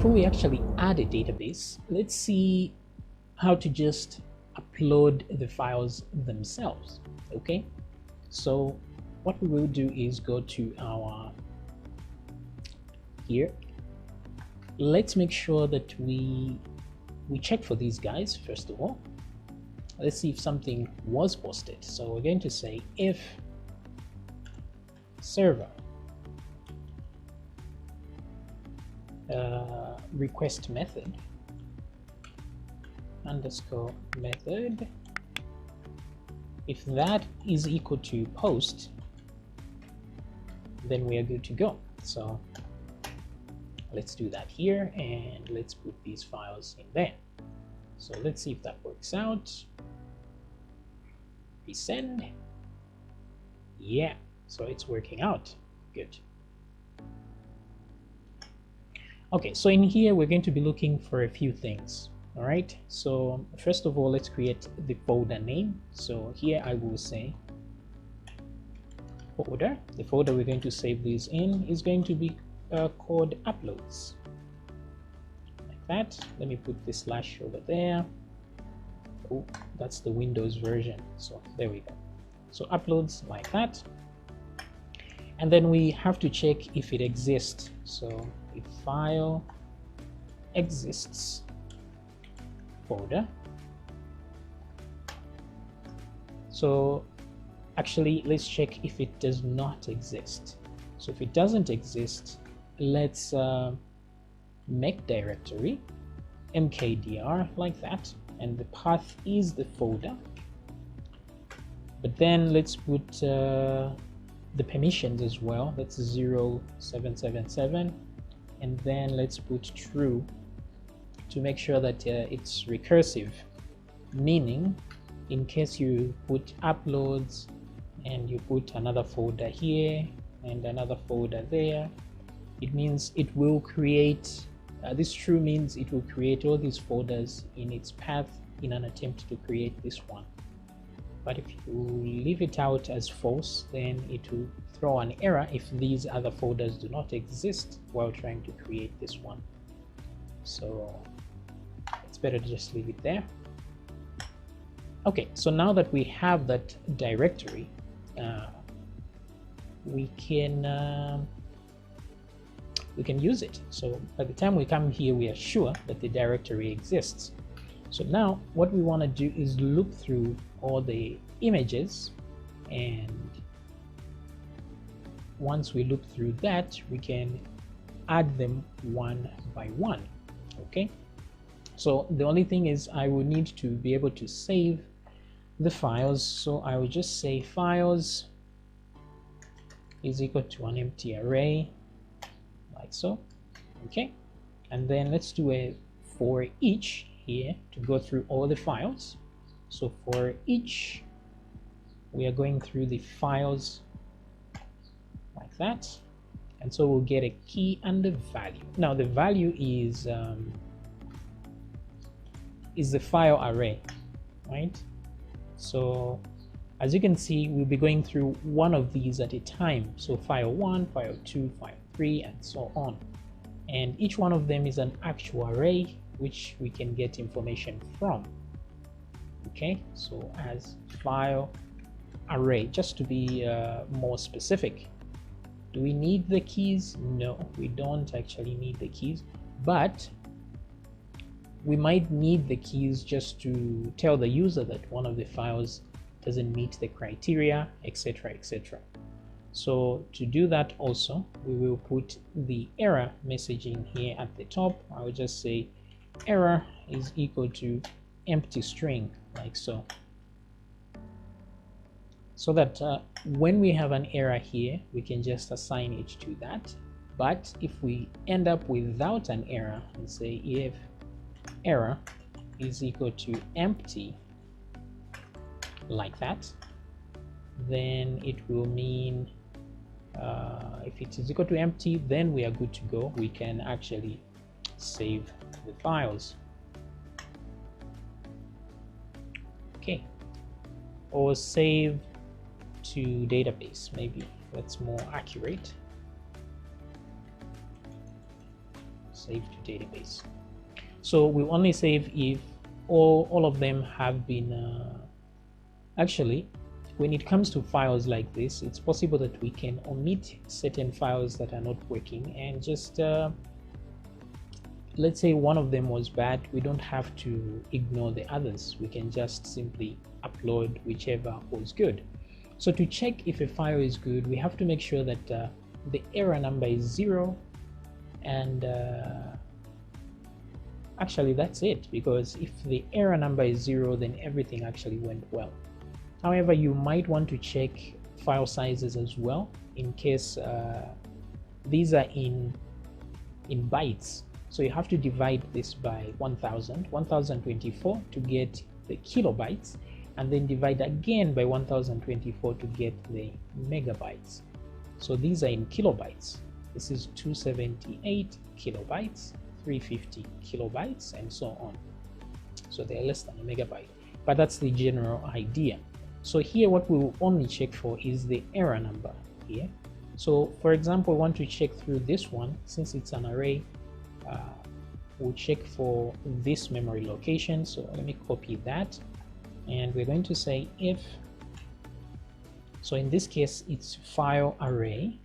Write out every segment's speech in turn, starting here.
before we actually add a database, let's see how to just upload the files themselves. Okay, so what we will do is go to our here. Let's make sure that we check for these guys first of all. Let's see if something was posted. So we're going to say if server request method underscore method, if that is equal to post, then we are good to go. So let's do that here, and let's put these files in there. So let's see if that works out. Resend. Yeah, so it's working out. Good. Okay, so in here we're going to be looking for a few things. All right, so first of all, let's create the folder name. So here I will say folder. The folder we're going to save these in is going to be called uploads, like that. Let me put the slash over there. Oh, that's the Windows version, so there we go. So uploads, like that. And then we have to check if it exists. So if file exists folder. So actually let's check if it does not exist. So if it doesn't exist, let's make directory mkdir, like that, and the path is the folder. But then let's put the permissions as well. That's 0777, and then let's put true to make sure that it's recursive, meaning in case you put uploads and you put another folder here and another folder there, it means it will create this true means it will create all these folders in its path in an attempt to create this one. But if you leave it out as false, then it will throw an error if these other folders do not exist while trying to create this one. So it's better to just leave it there. Okay, so now that we have that directory, we can use it. So by the time we come here, we are sure that the directory exists. So now what we want to do is look through all the images, and once we look through that, we can add them one by one. Okay, so the only thing is I will need to be able to save the files. So I will just say files is equal to an empty array, like so. Okay, and then let's do a for each here to go through all the files. So for each, we are going through the files like that, and so we'll get a key and a value. Now the value is the file array, right? So as you can see, we'll be going through one of these at a time. So file 1, file 2, file 3, and so on. And each one of them is an actual array which we can get information from. Okay, so as file array, just to be more specific. Do we need the keys? No, we don't actually need the keys, but we might need the keys just to tell the user that one of the files doesn't meet the criteria, etc., etc. So to do that also, we will put the error messaging here at the top. I will just say error is equal to empty string, like so. So that when we have an error here, we can just assign it to that. But if we end up without an error and say if error is equal to empty, like that, then it will mean if it is equal to empty, then we are good to go. We can actually save the files. Okay, or save to database, maybe that's more accurate. save to database. So we only save if all of them have been actually, when it comes to files like this, it's possible that we can omit certain files that are not working and just let's say one of them was bad. We don't have to ignore the others. We can just simply upload whichever was good. So to check if a file is good, we have to make sure that the error number is 0, and actually that's it, because if the error number is 0, then everything actually went well. However, you might want to check file sizes as well, in case these are in bytes. So you have to divide this by 1024 to get the kilobytes, and then divide again by 1024 to get the megabytes. So these are in kilobytes. This is 278 kilobytes, 350 kilobytes, and so on. So they're less than a megabyte, but that's the general idea. So here what we will only check for is the error number here. So for example, we want to check through this one. Since it's an array, we'll check for this memory location. So let me copy that, and we're going to say if, so in this case it's file array,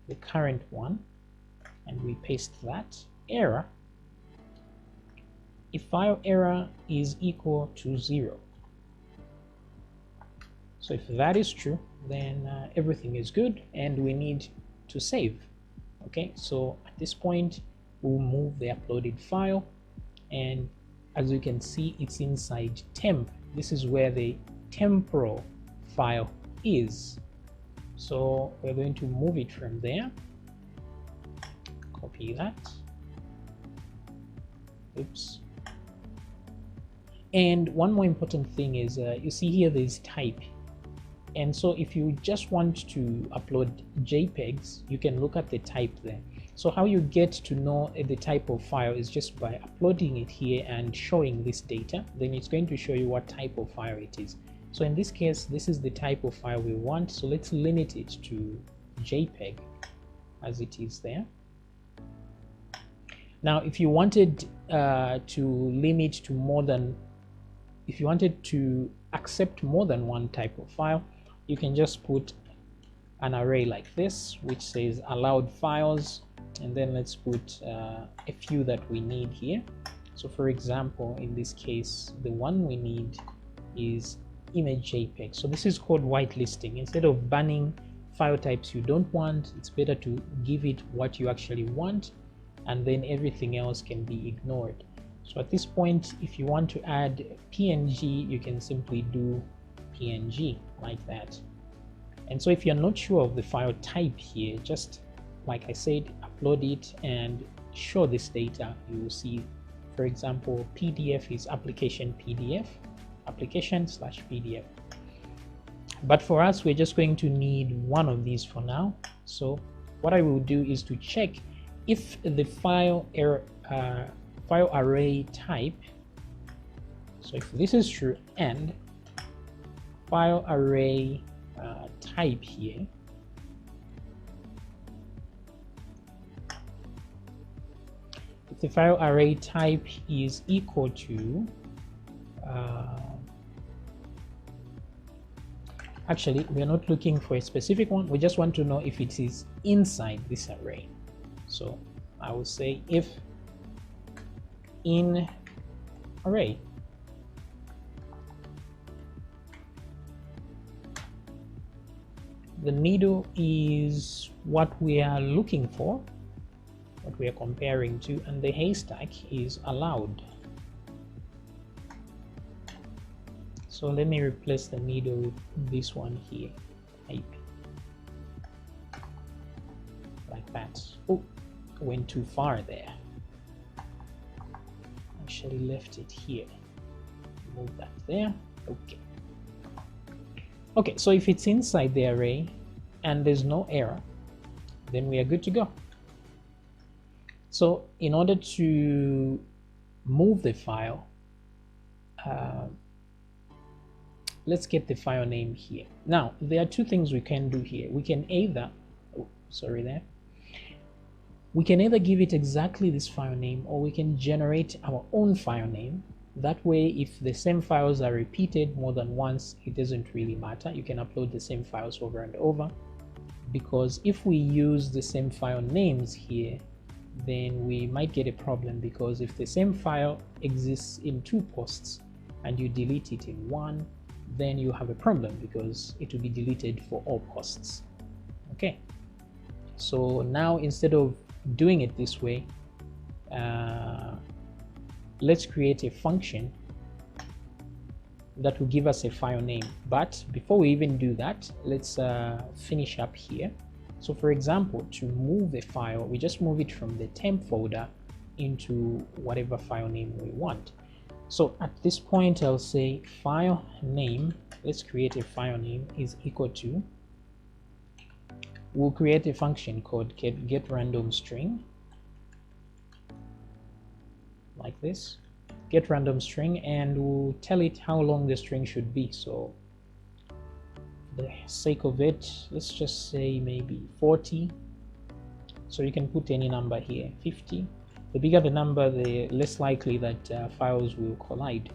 the current one, and we paste that error if file error is equal to 0. So if that is true, then everything is good and we need to save. Okay, so at this point we'll move the uploaded file, and as you can see, it's inside temp. This is where the temporal file is. So we're going to move it from there. Copy that. Oops. And one more important thing is you see here there's type. And so if you just want to upload JPEGs, you can look at the type there. So how you get to know the type of file is just by uploading it here and showing this data. Then it's going to show you what type of file it is. So in this case, this is the type of file we want. So let's limit it to JPEG as it is there. Now, if you wanted to limit to more than, if you wanted to accept more than one type of file, you can just put an array like this, which says allowed files, and then let's put a few that we need here. So for example, in this case, the one we need is image JPEG. So this is called whitelisting. Instead of banning file types you don't want, it's better to give it what you actually want, and then everything else can be ignored. So at this point, if you want to add PNG, you can simply do PNG like that. And so if you're not sure of the file type here, just like I said, upload it and show this data. You will see, for example, PDF is application PDF, application/PDF. But for us, we're just going to need one of these for now. So what I will do is to check if the file array type, so if this is true and file array type here, if the file array type is equal to actually we're not looking for a specific one, we just want to know if it is inside this array. So I will say if in array, the middle is what we are looking for, what we are comparing to, and the haystack is allowed. So let me replace the middle with this one here, type, like that. Oh, went too far there. Actually left it here. Move that there. Okay. Okay, so if it's inside the array and there's no error, then we are good to go. So in order to move the file, let's get the file name here. Now, there are two things we can do here. We can either, oh, sorry there. We can either give it exactly this file name, or we can generate our own file name. That way, if the same files are repeated more than once, it doesn't really matter. You can upload the same files over and over, because if we use the same file names here, then we might get a problem, because if the same file exists in 2 posts and you delete it in one, then you have a problem, because it will be deleted for all posts. Okay, so now instead of doing it this way, let's create a function that will give us a file name. But before we even do that, let's finish up here. So for example, to move a file, we just move it from the temp folder into whatever file name we want. So at this point, I'll say file name, let's create a file name, is equal to, we'll create a function called get random string, like this, get random string, and we'll tell it how long the string should be. So for the sake of it, let's just say maybe 40. So you can put any number here, 50. The bigger the number, the less likely that files will collide,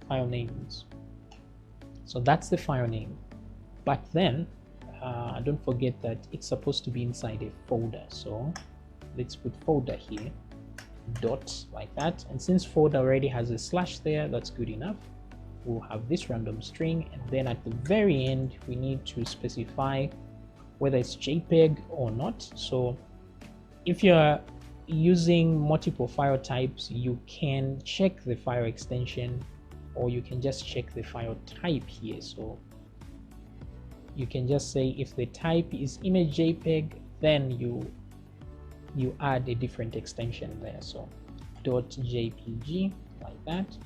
file names. So that's the file name. But then don't forget that it's supposed to be inside a folder. So let's put folder here, dot, like that. And since folder already has a slash there, that's good enough. We'll have this random string, and then at the very end we need to specify whether it's JPEG or not. So if you're using multiple file types, you can check the file extension, or you can just check the file type here. So you can just say if the type is image JPEG, then you add a different extension there. So .jpg, like that.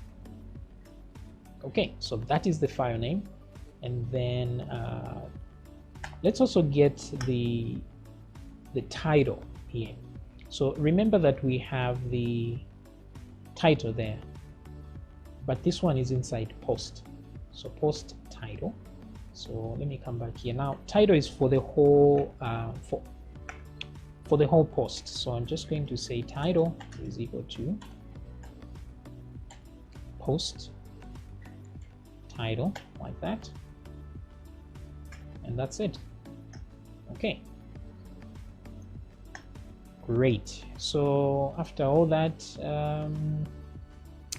Okay, so that is the file name. And then let's also get the title here. So remember that we have the title there, but this one is inside post. So post title. So let me come back here. Now title is for the whole for the whole post. So I'm just going to say title is equal to post title, like that, and that's it. Okay, great. So after all that,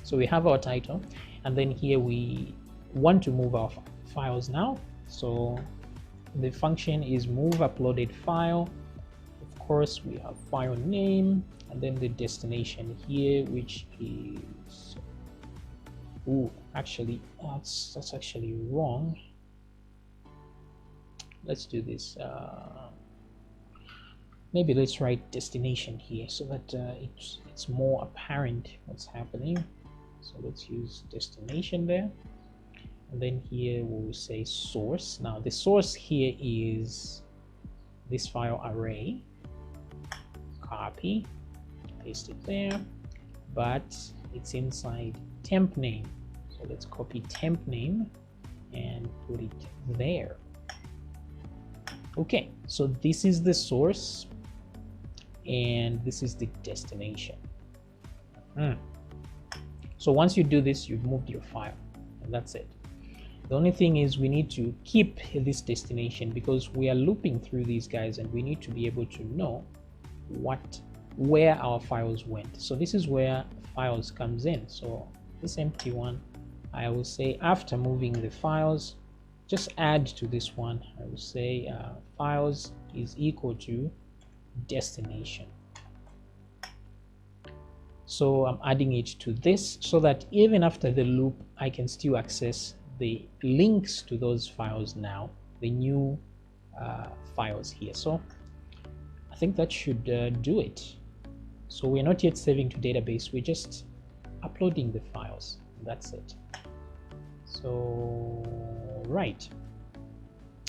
so we have our title, and then here we want to move our files now. So the function is move uploaded file. Of course, we have file name, and then the destination here, which is, actually that's actually wrong. Let's do this. Maybe let's write destination here so that it's more apparent what's happening. So let's use destination there, and then here we'll say source. Now the source here is this file array. Copy, paste it there, but it's inside temp name. So let's copy temp name and put it there. Okay, so this is the source and this is the destination. So once you do this, you've moved your file, and that's it. The only thing is we need to keep this destination, because we are looping through these guys and we need to be able to know where our files went. So this is where files comes in. So this empty one, I will say after moving the files, just add to this one. I will say files is equal to destination. So I'm adding it to this so that even after the loop, I can still access the links to those files now, the new files here. So I think that should do it. So we're not yet saving to database, we're just uploading the files. That's it. So right.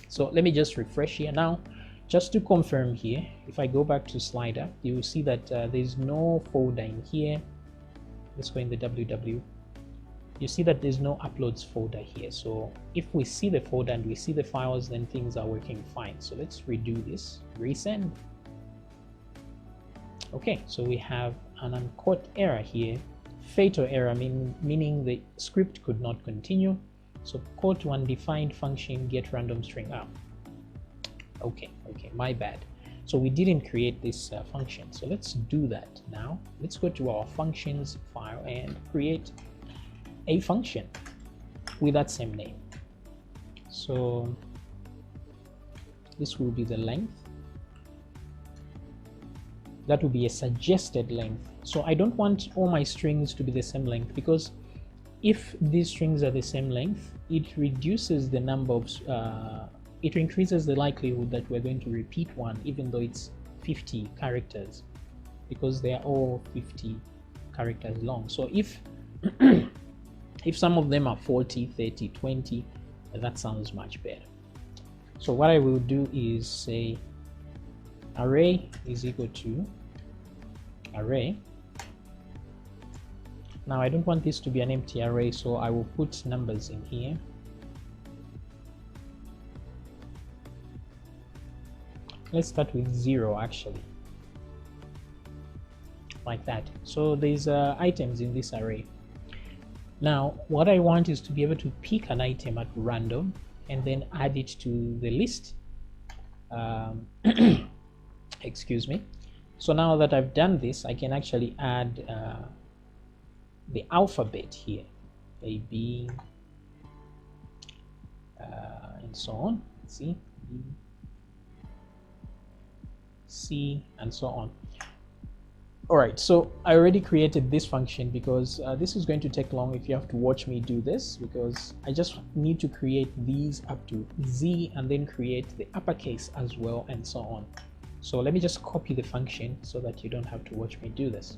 So let me just refresh here now. Just to confirm here, if I go back to Slider, you will see that there's no folder in here. Let's go in the www. You see that there's no uploads folder here. So if we see the folder and we see the files, then things are working fine. So let's redo this, resend. Okay, so we have an uncaught error here, fatal error, meaning the script could not continue. So caught to undefined function get random string out. Okay, my bad. So we didn't create this function. So let's do that now. Let's go to our functions file and create a function with that same name. So this will be the length. That will be a suggested length. So I don't want all my strings to be the same length, because if these strings are the same length, it reduces the number of it increases the likelihood that we're going to repeat one, even though it's 50 characters, because they are all 50 characters long. So if if some of them are 40, 30, 20, that sounds much better. So what I will do is say array is equal to array. Now I don't want this to be an empty array, so I will put numbers in here. Let's start with 0 actually, like that. So there's items in this array. Now what I want is to be able to pick an item at random and then add it to the list. Excuse me. So now that I've done this, I can actually add the alphabet here, A, B, and so on. C, B, C, and so on. All right, so I already created this function because this is going to take long if you have to watch me do this, because I just need to create these up to Z and then create the uppercase as well, and so on. So let me just copy the function so that you don't have to watch me do this.